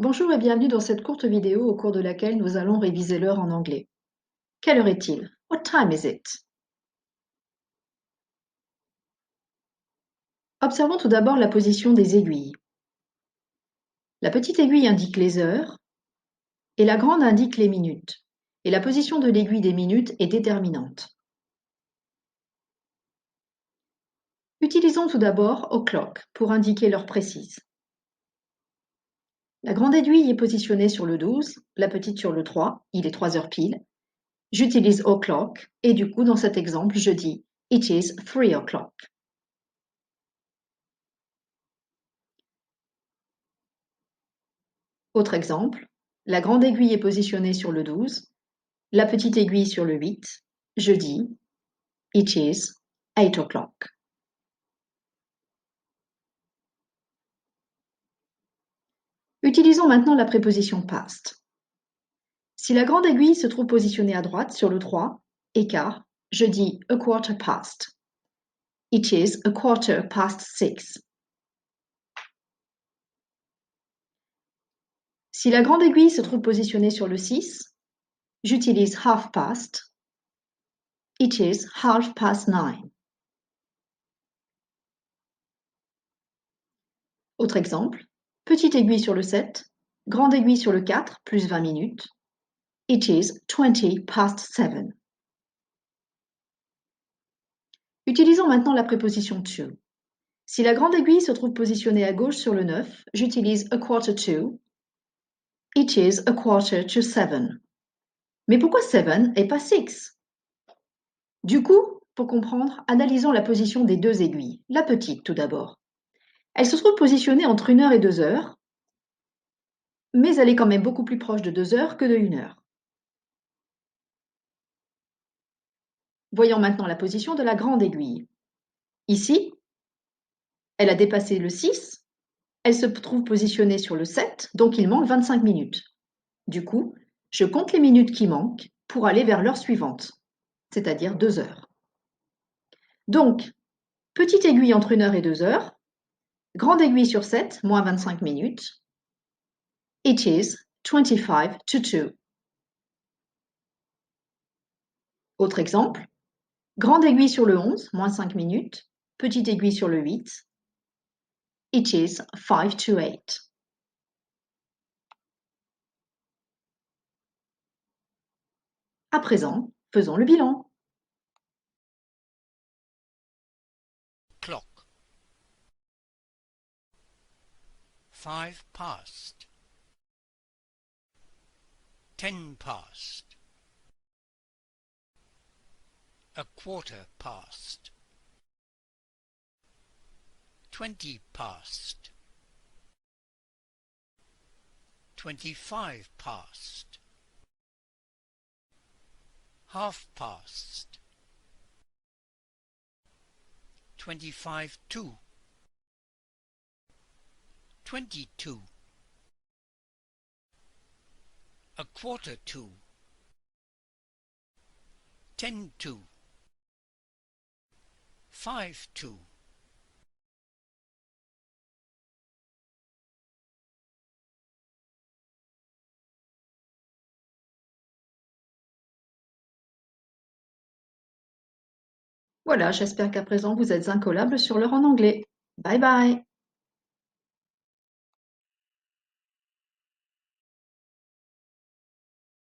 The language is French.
Bonjour et bienvenue dans cette courte vidéo au cours de laquelle nous allons réviser l'heure en anglais. Quelle heure est-il? What time is it? Observons tout d'abord la position des aiguilles. La petite aiguille indique les heures et la grande indique les minutes. Et la position de l'aiguille des minutes est déterminante. Utilisons tout d'abord o'clock pour indiquer l'heure précise. La grande aiguille est positionnée sur le 12, la petite sur le 3, il est 3 heures pile. J'utilise o'clock et du coup dans cet exemple je dis It is 3 o'clock. Autre exemple, la grande aiguille est positionnée sur le 12, la petite aiguille sur le 8. Je dis It is 8 o'clock. Utilisons maintenant la préposition past. Si la grande aiguille se trouve positionnée à droite sur le 3, écart, je dis a quarter past. It is a quarter past 6. Si la grande aiguille se trouve positionnée sur le 6, j'utilise half past. It is half past 9. Autre exemple, petite aiguille sur le 7, grande aiguille sur le 4, plus 20 minutes. It is 20 past 7. Utilisons maintenant la préposition to. Si la grande aiguille se trouve positionnée à gauche sur le 9, j'utilise a quarter to. It is a quarter to 7. Mais pourquoi 7 et pas 6? Du coup, pour comprendre, analysons la position des deux aiguilles. La petite tout d'abord. Elle se trouve positionnée entre 1 heure et 2 heures, mais elle est quand même beaucoup plus proche de 2 heures que de 1 heure. Voyons maintenant la position de la grande aiguille. Ici, elle a dépassé le 6, elle se trouve positionnée sur le 7, donc il manque 25 minutes. Du coup, je compte les minutes qui manquent pour aller vers l'heure suivante, c'est-à-dire 2 heures. Donc, petite aiguille entre 1 heure et 2 heures, grande aiguille sur 7, moins 25 minutes. It is 25 to 2. Autre exemple, grande aiguille sur le 11, moins 5 minutes. Petite aiguille sur le 8. It is 5 to 8. À présent, faisons le bilan. Clock. 5 past. 10 past. A quarter past. 20 past. 25 past. Half past. 25 to. 22. A quarter to. 10 to. 5 to. Voilà, j'espère qu'à présent vous êtes incollable sur l'heure en anglais. Bye bye!